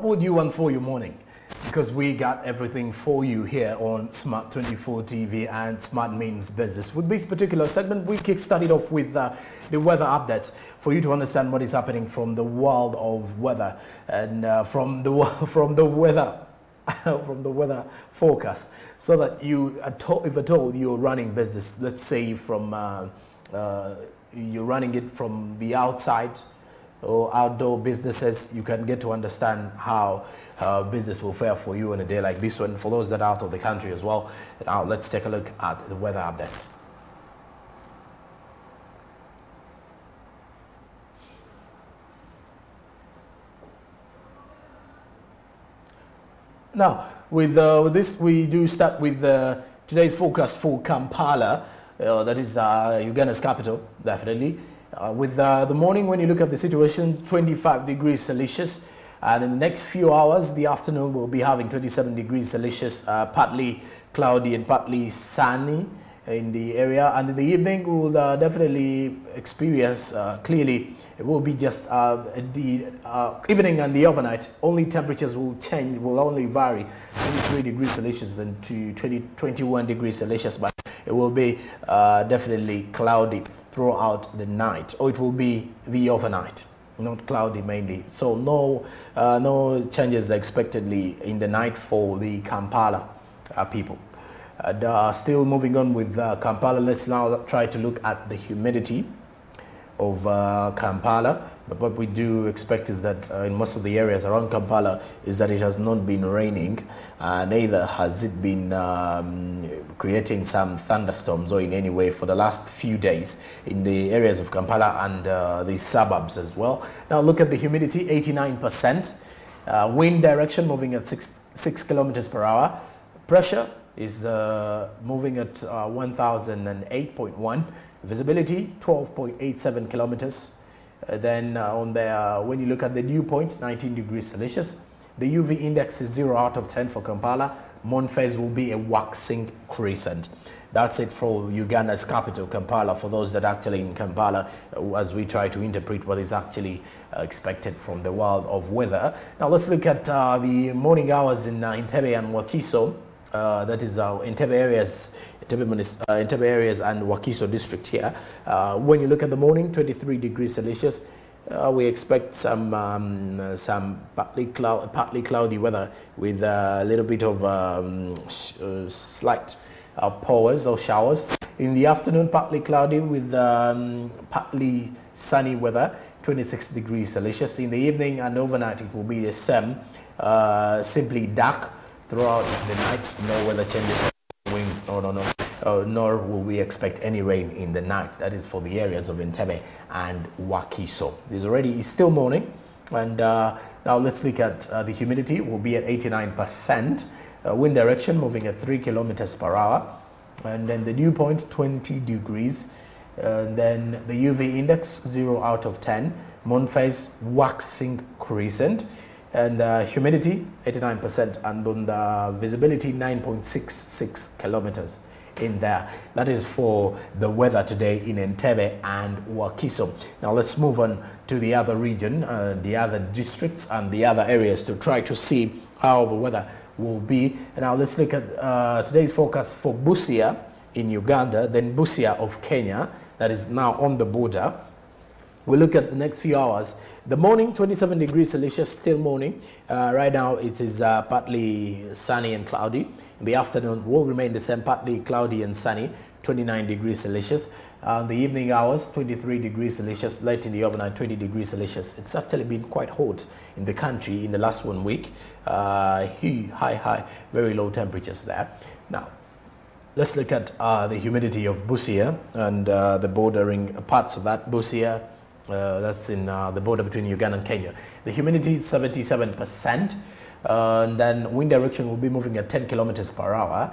would you want for your morning? Because we got everything for you here on Smart 24 TV and Smart Means Business. With this particular segment, we kick-started off with the weather updates for you to understand what is happening from the world of weather and from the weather from the weather forecast, so that you are told, if at all you're running business, let's say from you're running it from the outside or outdoor businesses, you can get to understand how business will fare for you on a day like this one. For those that are out of the country as well, now let's take a look at the weather updates. Now, with this, we do start with today's forecast for Kampala, that is Uganda's capital, definitely. With the morning, when you look at the situation, 25 degrees Celsius, and in the next few hours, the afternoon will be having 27 degrees Celsius, partly cloudy and partly sunny in the area, and in the evening we will definitely experience clearly it will be just the evening and the overnight. Only temperatures will change, will only vary 23 degrees Celsius and to 21 degrees Celsius, but it will be definitely cloudy throughout the night, or it will be the overnight, not cloudy mainly. So no changes expectedly in the night for the Kampala people. Still moving on with Kampala, let's now try to look at the humidity of Kampala. But what we do expect is that in most of the areas around Kampala is that it has not been raining, neither has it been creating some thunderstorms or in any way for the last few days in the areas of Kampala and the suburbs as well. Now look at the humidity, 89%. Wind direction moving at 6 kilometers per hour. Pressure is moving at 1008.1. Visibility 12.87 kilometers. Then when you look at the dew point, 19 degrees Celsius. The UV index is 0 out of 10 for Kampala. Moon phase will be a waxing crescent. That's it for Uganda's capital, Kampala, for those that are actually in Kampala, as we try to interpret what is actually expected from the world of weather. Now let's look at the morning hours in Entebbe and Wakiso. That is Entebbe areas, Entebbe areas and Wakiso district here. When you look at the morning, 23 degrees Celsius. We expect some partly cloudy weather with a little bit of slight powers or showers. In the afternoon, partly cloudy with partly sunny weather, 26 degrees Celsius. In the evening and overnight, it will be the same, simply dark throughout the night. No weather changes, nor will we expect any rain in the night. That is for the areas of Entebbe and Wakiso. It's still morning, and now let's look at the humidity. Will be at 89%. Wind direction moving at 3 kilometers per hour, and then the dew point 20 degrees. Then the UV index 0 out of 10. Moon phase waxing crescent. And humidity 89%, and on the visibility 9.66 kilometers in there. That is for the weather today in Entebbe and Wakiso. Now let's move on to the other region, the other districts and the other areas to try to see how the weather will be. And now let's look at today's forecast for Busia in Uganda, then Busia of Kenya, that is now on the border. We'll look at the next few hours. The morning, 27 degrees Celsius, still morning. Right now, it is partly sunny and cloudy. In the afternoon, will remain the same, partly cloudy and sunny, 29 degrees Celsius. The evening hours, 23 degrees Celsius. Late in the overnight, 20 degrees Celsius. It's actually been quite hot in the country in the last 1 week. High, very low temperatures there. Now, let's look at the humidity of Busia and the bordering parts of that. Busia, that's in the border between Uganda and Kenya. The humidity is 77%. And then wind direction will be moving at 10 kilometers per hour.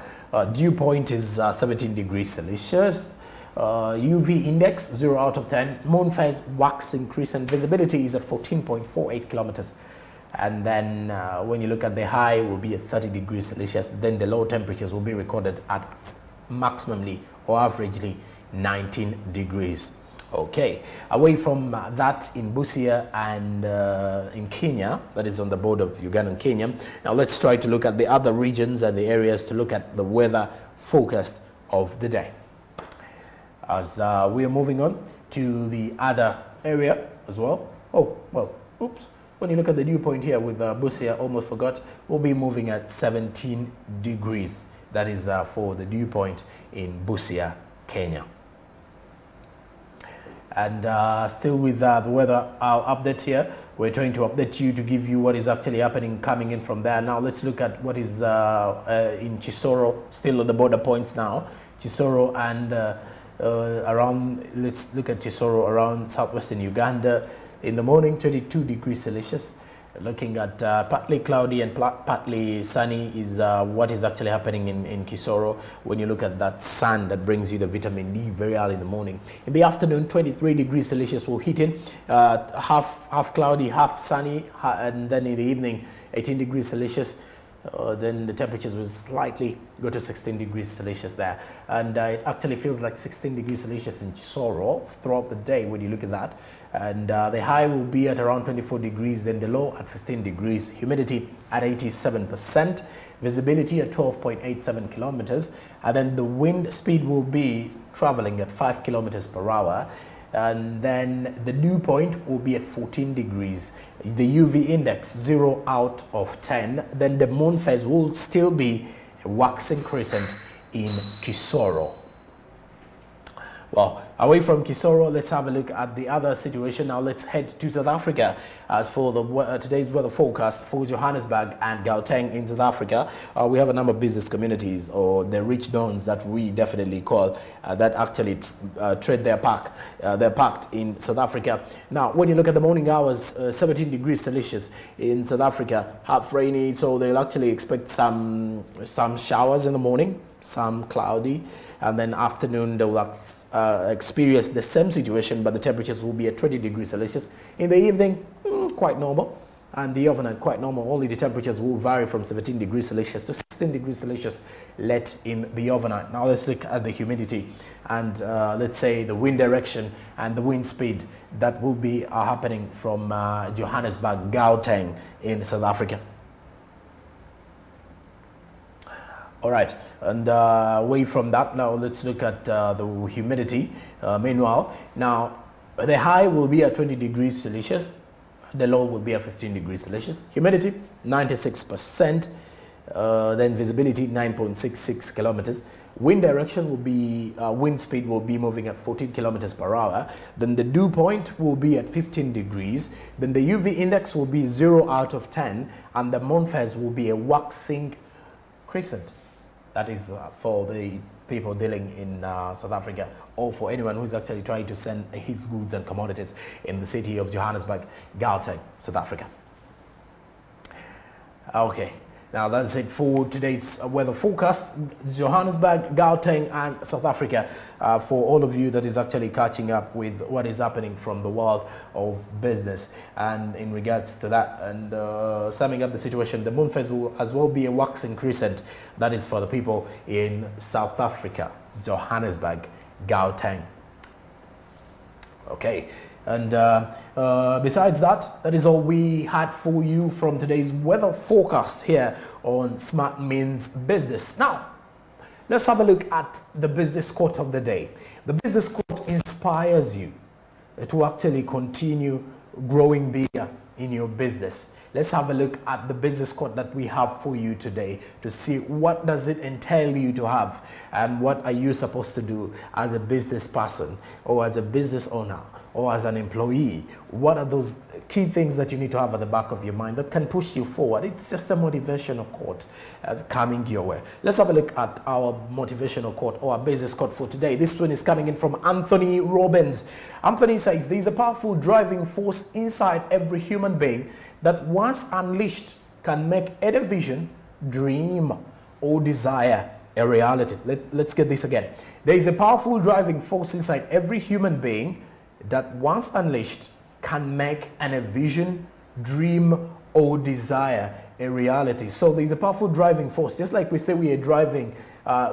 Dew point is 17 degrees Celsius. UV index 0 out of 10. Moon phase waxing crescent. Visibility is at 14.48 kilometers. And then when you look at the high, will be at 30 degrees Celsius. Then the low temperatures will be recorded at maximally or averagely 19 degrees Okay, away from that in Busia and in Kenya, that is on the border of Uganda and Kenya. Now let's try to look at the other regions and the areas to look at the weather forecast of the day. As we are moving on to the other area as well. Oh, well, oops. When you look at the dew point here with Busia, almost forgot, we'll be moving at 17 degrees. That is for the dew point in Busia, Kenya. And still with the weather update here, we're trying to update you to give you what is actually happening coming in from there. Now let's look at what is in Chisoro, still at the border points now. Chisoro and around, let's look at Chisoro around southwestern Uganda. In the morning, 22 degrees Celsius. Looking at partly cloudy and partly sunny is what is actually happening in Kisoro. When you look at that sun that brings you the vitamin D very early in the morning. In the afternoon, 23 degrees Celsius will hit in, half cloudy, half sunny, and then in the evening, 18 degrees Celsius. Then the temperatures will slightly go to 16 degrees Celsius there, and it actually feels like 16 degrees Celsius in Chisoro throughout the day when you look at that. And the high will be at around 24 degrees, then the low at 15 degrees, humidity at 87%, visibility at 12.87 kilometers, and then the wind speed will be traveling at 5 kilometers per hour. And then the dew point will be at 14 degrees. The UV index 0 out of 10. Then the moon phase will still be a waxing crescent in Kisoro. Well, away from Kisoro, let's have a look at the other situation. Now let's head to South Africa. As for the today's weather forecast for Johannesburg and Gauteng in South Africa, we have a number of business communities, or the rich dons that we definitely call, that actually trade their pack. They're packed in South Africa. Now, when you look at the morning hours, 17 degrees Celsius in South Africa, half rainy, so they'll actually expect some showers in the morning, some cloudy, and then afternoon they will experience the same situation, but the temperatures will be at 20 degrees Celsius. In the evening, quite normal, and the overnight quite normal. Only the temperatures will vary from 17 degrees Celsius to 16 degrees Celsius late in the overnight. Now let's look at the humidity and let's say the wind direction and the wind speed that will be happening from Johannesburg, Gauteng in South Africa. All right, and away from that, now let's look at the humidity. Meanwhile, now the high will be at 20 degrees Celsius, the low will be at 15 degrees Celsius. Humidity 96%, then visibility 9.66 kilometers. Wind direction will be, wind speed will be moving at 14 kilometers per hour. Then the dew point will be at 15 degrees. Then the UV index will be 0 out of 10, and the moon phase will be a waxing crescent. That is for the people dealing in South Africa, or for anyone who's actually trying to send his goods and commodities in the city of Johannesburg, Gauteng, South Africa. Okay, now that's it for today's weather forecast. Johannesburg, Gauteng, and South Africa. For all of you that is actually catching up with what is happening from the world of business. And in regards to that, and summing up the situation, the moon phase will as well be a waxing crescent. That is for the people in South Africa, Johannesburg, Gauteng. Okay. And besides that, that is all we had for you from today's weather forecast here on Smart Means Business. Now, let's have a look at the business quote of the day. The business quote inspires you to actually continue growing bigger in your business. Let's have a look at the business quote that we have for you today to see what does it entail you to have, and what are you supposed to do as a business person, or as a business owner, or as an employee. What are those key things that you need to have at the back of your mind that can push you forward? It's just a motivational quote coming your way. Let's have a look at our motivational quote, or our business quote for today. This one is coming in from Anthony Robbins. Anthony says, "There is a powerful driving force inside every human being that once unleashed can make any vision, dream, or desire a reality." Let's get this again. There is a powerful driving force inside every human being that once unleashed can make an vision, dream, or desire a reality. So there's a powerful driving force. Just like we say we are driving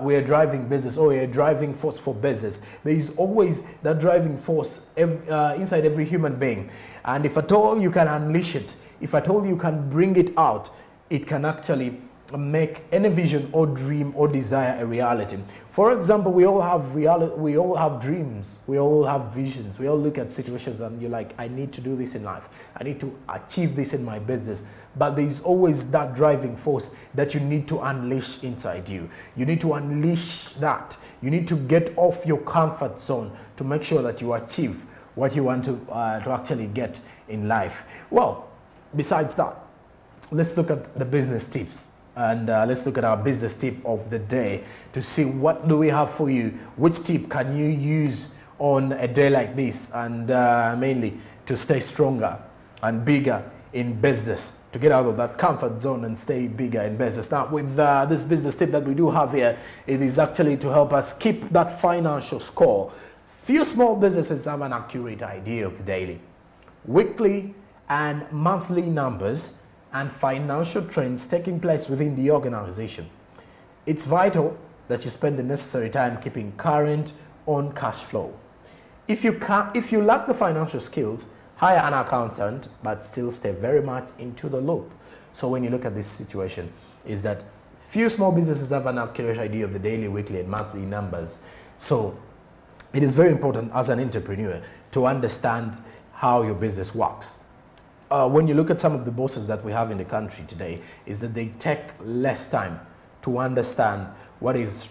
we are driving business, or we are driving force for business. There is always that driving force inside every human being. And if at all you can unleash it, if at all you can bring it out, it can actually make any vision or dream or desire a reality. For example, we all have dreams, we all have visions, we all look at situations and you're like, I need to do this in life, I need to achieve this in my business. But there's always that driving force that you need to unleash inside you. You need to unleash that. You need to get off your comfort zone to make sure that you achieve what you want to actually get in life. Well, besides that, let's look at the business tips. And let's look at our business tip of the day to see what do we have for you. Which tip can you use on a day like this, and mainly to stay stronger and bigger in business, to get out of that comfort zone and stay bigger in business. Now, with this business tip that we do have here, it is actually to help us keep that financial score. Few small businesses have an accurate idea of the daily, weekly, and monthly numbers and financial trends taking place within the organization. It's vital that you spend the necessary time keeping current on cash flow. If you lack the financial skills, hire an accountant, but still stay very much into the loop. So when you look at this situation, is that few small businesses have an accurate idea of the daily, weekly, and monthly numbers. So it is very important as an entrepreneur to understand how your business works. When you look at some of the bosses that we have in the country today, is that they take less time to understand what is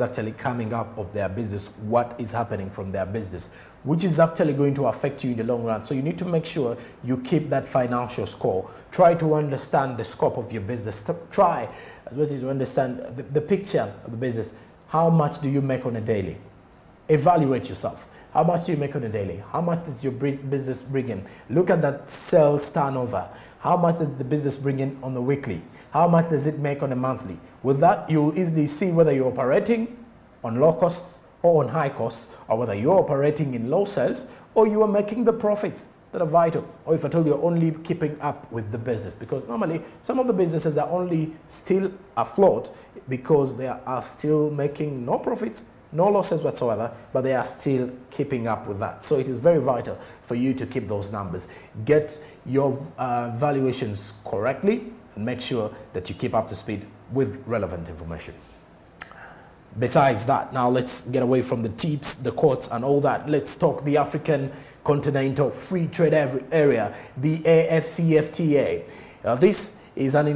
actually coming up of their business, what is happening from their business, which is actually going to affect you in the long run. So you need to make sure you keep that financial score. Try to understand the scope of your business. Try as much as to understand the picture of the business. How much do you make on a daily? Evaluate yourself. How much do you make on a daily? How much does your business bring in? Look at that sales turnover. How much does the business bring in on the weekly? How much does it make on a monthly? With that, you will easily see whether you're operating on low costs or on high costs, or whether you're operating in low sales or you are making the profits that are vital, or if at all you're only keeping up with the business. Because normally some of the businesses are only still afloat because they are still making no profits, no losses whatsoever, but they are still keeping up with that. So it is very vital for you to keep those numbers. Get your valuations correctly and make sure that you keep up to speed with relevant information. Besides that, now let's get away from the tips, the quotes, and all that. Let's talk the African Continental Free Trade Area, the AFCFTA. This is an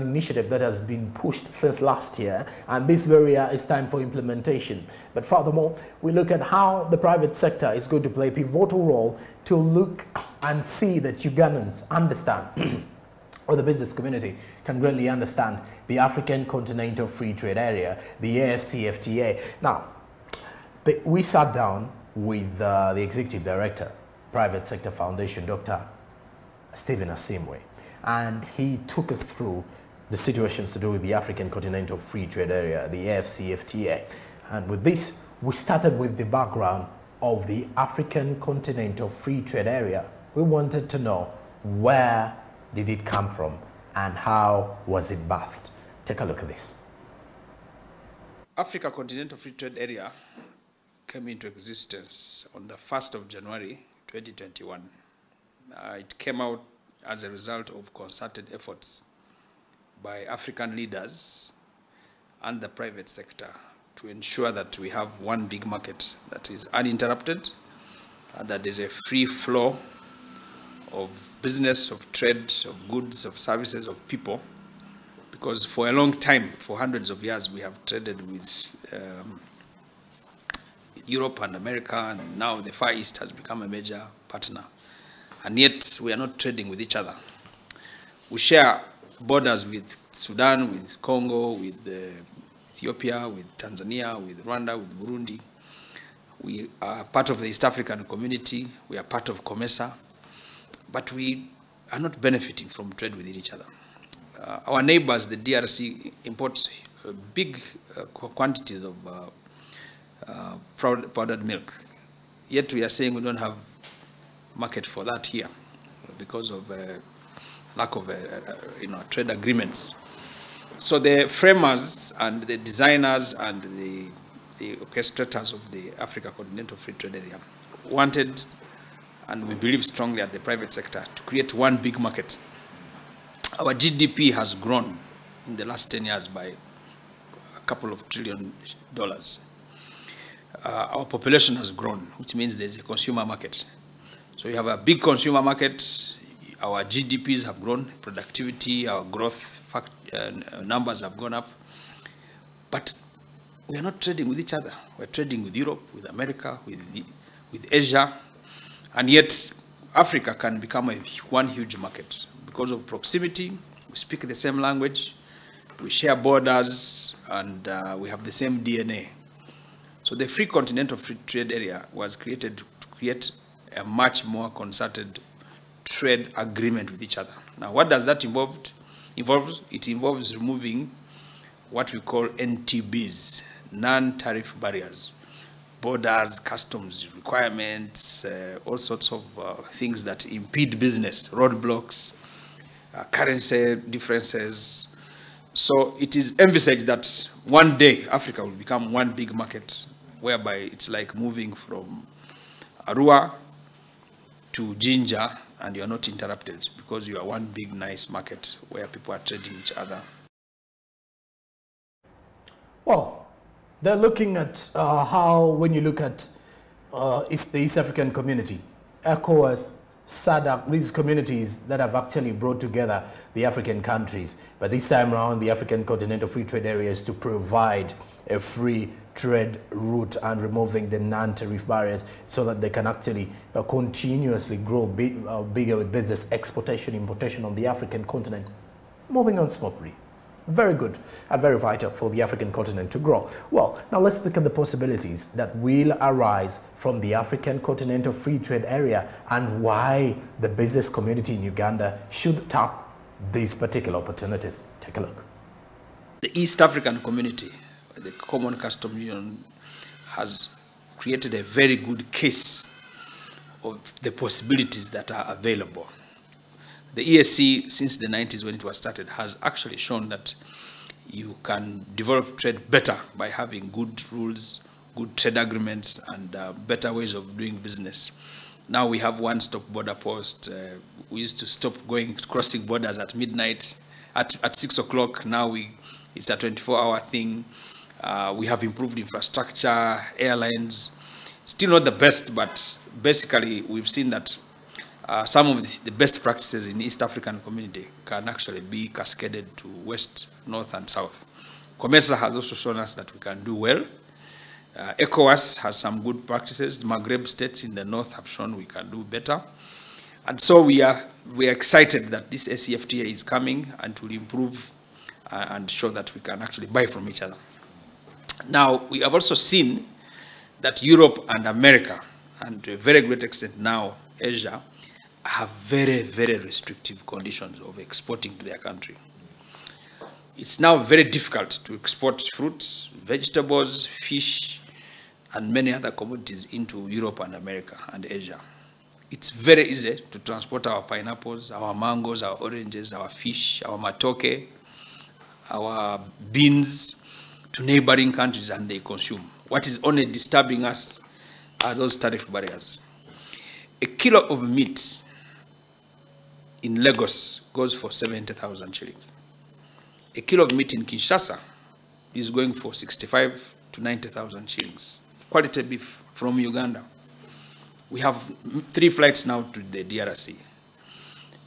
initiative that has been pushed since last year, and this very year is time for implementation. But furthermore, we look at how the private sector is going to play a pivotal role to look and see that Ugandans understand or the business community can greatly understand the African Continental Free Trade Area, the AFCFTA. Now, we sat down with the Executive Director, Private Sector Foundation, Dr. Stephen Asimwe, and he took us through the situations to do with the African Continental Free Trade Area, the AFCFTA. And with this, we started with the background of the African Continental Free Trade Area. We wanted to know, where did it come from and how was it birthed? Take a look at this. Africa Continental Free Trade Area came into existence on the 1st of January 2021. It came out as a result of concerted efforts by African leaders and the private sector to ensure that we have one big market that is uninterrupted, and that there's a free flow of business, of trade, of goods, of services, of people. Because for a long time, for hundreds of years, we have traded with Europe and America, and now the Far East has become a major partner. And yet, we are not trading with each other. We share borders with Sudan, with Congo, with Ethiopia, with Tanzania, with Rwanda, with Burundi. We are part of the East African community. We are part of COMESA. But we are not benefiting from trade with each other. Our neighbors, the DRC, imports big quantities of powdered milk. Yet we are saying we don't have market for that here because of lack of trade agreements. So the framers and the designers and the orchestrators of the Africa Continental Free Trade Area wanted, and we believe strongly at the private sector, to create one big market. Our GDP has grown in the last 10 years by a couple of $1 trillion. Our population has grown, which means there's a consumer market. So you have a big consumer market. Our GDPs have grown, productivity, our growth numbers have gone up. But we are not trading with each other. We're trading with Europe, with America, with Asia. And yet, Africa can become one huge market because of proximity. We speak the same language, we share borders, and we have the same DNA. So the Free Continental Free Trade Area was created to create a much more concerted trade agreement with each other. Now, what does that involve? It involves removing what we call NTBs, non-tariff barriers, borders, customs requirements, all sorts of things that impede business, roadblocks, currency differences. So it is envisaged that one day Africa will become one big market, whereby it's like moving from Arua to Jinja, and you are not interrupted because you are one big nice market where people are trading each other. Well, they're looking at how, when you look at the East African community, ECOWAS, SADC, these communities that have actually brought together the African countries. But this time around, the African Continental Free Trade Area is to provide a free trade route and removing the non-tariff barriers so that they can actually continuously grow bigger with business exportation, importation on the African continent. Moving on smoothly. Very good and very vital for the African continent to grow. Well, now let's look at the possibilities that will arise from the African Continental Free Trade Area and why the business community in Uganda should tap these particular opportunities. Take a look. The East African community, the Common Customs Union, has created a very good case of the possibilities that are available. The ESC, since the 90s when it was started, has actually shown that you can develop trade better by having good rules, good trade agreements, and better ways of doing business. Now we have one-stop border post. We used to stop crossing borders at midnight, at 6 o'clock. Now it's a 24-hour thing. We have improved infrastructure, airlines. Still not the best, but basically we've seen that some of the best practices in the East African community can actually be cascaded to West, North, and South. COMESA has also shown us that we can do well. ECOWAS has some good practices. The Maghreb states in the North have shown we can do better. And so we are excited that this ACFTA is coming and will improve and show that we can actually buy from each other. Now, we have also seen that Europe and America, and to a very great extent now Asia, have very, very restrictive conditions of exporting to their country. It's now very difficult to export fruits, vegetables, fish, and many other commodities into Europe and America and Asia. It's very easy to transport our pineapples, our mangoes, our oranges, our fish, our matoke, our beans to neighboring countries, and they consume. What is only disturbing us are those tariff barriers. A kilo of meat in Lagos goes for 70,000 shillings. A kilo of meat in Kinshasa is going for 65 to 90,000 shillings. Quality beef from Uganda. We have 3 flights now to the DRC.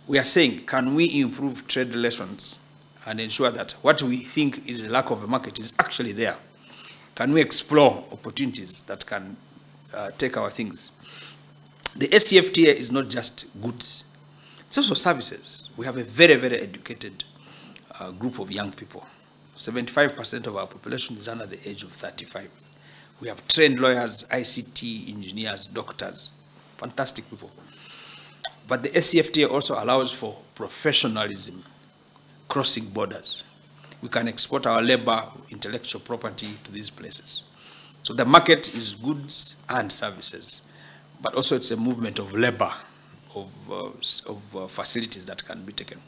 We are saying, can we improve trade relations and ensure that what we think is a lack of a market is actually there? Can we explore opportunities that can take our things? The ACFTA is not just goods. It's also services. We have a very, very educated group of young people. 75% of our population is under the age of 35. We have trained lawyers, ICT engineers, doctors, fantastic people. But the ACFTA also allows for professionalism, crossing borders. We can export our labor, intellectual property to these places. So the market is goods and services, but also it's a movement of labor, of facilities that can be taken.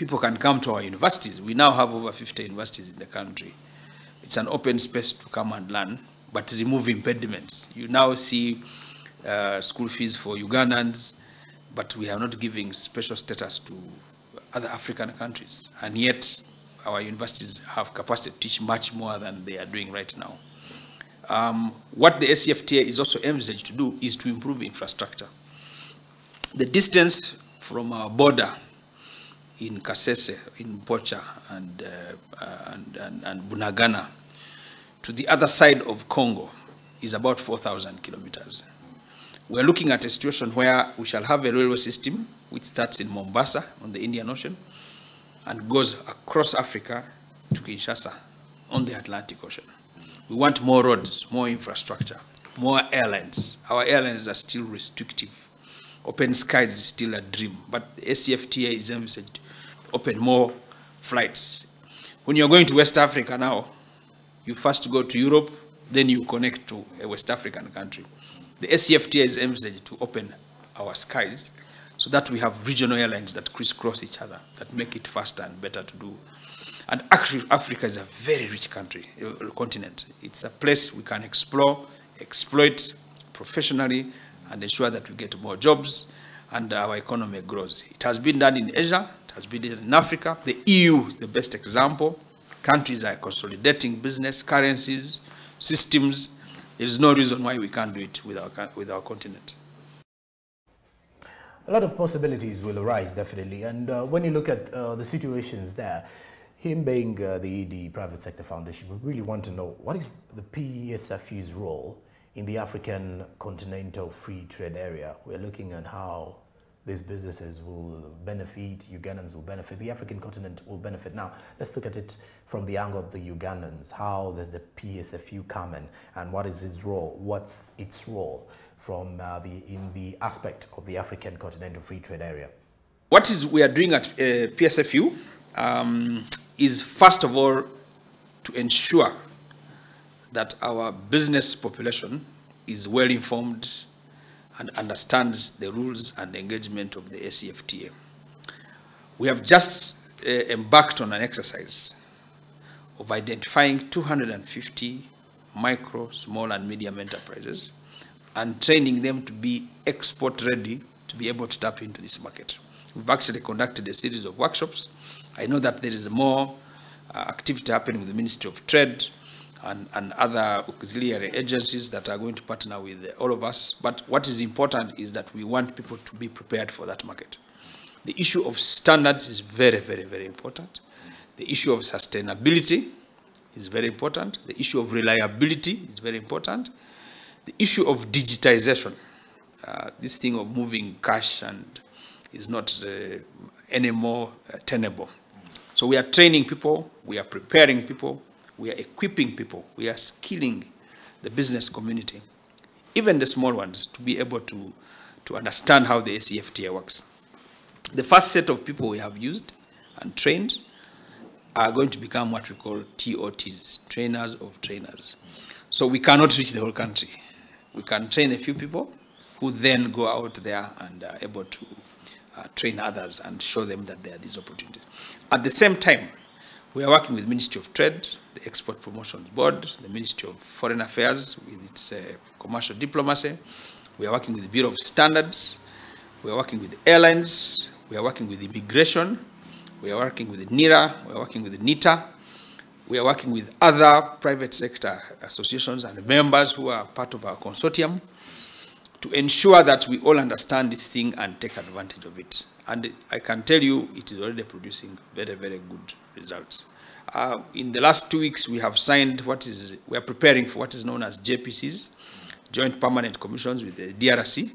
people can come to our universities. We now have over 50 universities in the country. It's an open space to come and learn, but remove impediments. You now see school fees for Ugandans, but we are not giving special status to other African countries. And yet, our universities have capacity to teach much more than they are doing right now. What the ACFTA is also envisaged to do is to improve infrastructure. The distance from our border in Kasese, in Bocha, and Bunagana to the other side of Congo is about 4,000 kilometers. We're looking at a situation where we shall have a railway system which starts in Mombasa on the Indian Ocean and goes across Africa to Kinshasa on the Atlantic Ocean. We want more roads, more infrastructure, more airlines. Our airlines are still restrictive. Open skies is still a dream, but the ACFTA is envisaged to open more flights. When you're going to West Africa now, you first go to Europe, then you connect to a West African country. The ACFTA is envisaged to open our skies so that we have regional airlines that crisscross each other, that make it faster and better to do. And actually, Africa is a very rich country, continent. It's a place we can explore, exploit professionally, and ensure that we get more jobs and our economy grows. It has been done in Asia, it has been done in Africa. The EU is the best example. Countries are consolidating business, currencies, systems. There is no reason why we can't do it with our continent. A lot of possibilities will arise, definitely. And when you look at the situations there, him being the private sector foundation, we really want to know what is the PSFU's role in the African Continental Free Trade Area. We're looking at how these businesses will benefit, Ugandans will benefit, the African continent will benefit. Now, let's look at it from the angle of the Ugandans. How does the PSFU come in, and what is its role? What's its role from in the aspect of the African Continental Free Trade Area? What we are doing at PSFU is, first of all, to ensure that our business population is well informed and understands the rules and engagement of the ACFTA. We have just embarked on an exercise of identifying 250 micro, small, and medium enterprises and training them to be export ready to be able to tap into this market. We've actually conducted a series of workshops. I know that there is more activity happening with the Ministry of Trade and other auxiliary agencies that are going to partner with all of us. But what is important is that we want people to be prepared for that market. The issue of standards is very, very, very important. The issue of sustainability is very important. The issue of reliability is very important. The issue of digitization, this thing of moving cash and is not anymore tenable. So we are training people, we are preparing people, we are equipping people, we are skilling the business community, even the small ones, to be able to understand how the ACFTA works. The first set of people we have used and trained are going to become what we call TOTs, trainers of trainers. So we cannot reach the whole country. We can train a few people who then go out there and are able to train others and show them that there are these opportunities. At the same time, we are working with the Ministry of Trade, the Export Promotions Board, the Ministry of Foreign Affairs with its commercial diplomacy. We are working with the Bureau of Standards. We are working with airlines. We are working with immigration. We are working with the NIRA. We are working with the NITA. We are working with other private sector associations and members who are part of our consortium to ensure that we all understand this thing and take advantage of it. And I can tell you it is already producing very, very good results. In the last 2 weeks, we have signed we are preparing for what is known as JPCs, Joint Permanent Commissions with the DRC.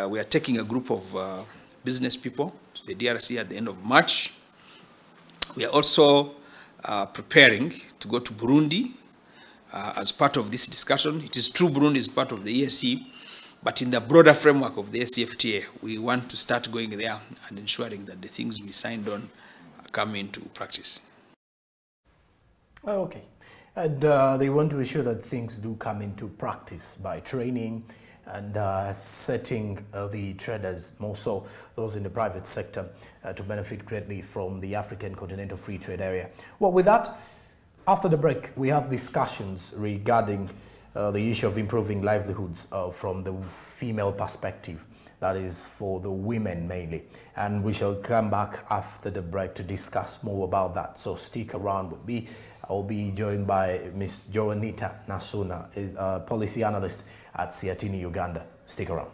We are taking a group of business people to the DRC at the end of March. We are also preparing to go to Burundi as part of this discussion. It is true Burundi is part of the EAC, but in the broader framework of the ACFTA, we want to start going there and ensuring that the things we signed on come into practice. Okay. And they want to ensure that things do come into practice by training and setting the traders, more so those in the private sector, to benefit greatly from the African Continental Free Trade Area. Well, with that, after the break, we have discussions regarding the issue of improving livelihoods from the female perspective. That is for the women mainly. And we shall come back after the break to discuss more about that. So stick around with me. I'll be joined by Ms. Joanita Nasuna, a policy analyst at Siatini, Uganda. Stick around.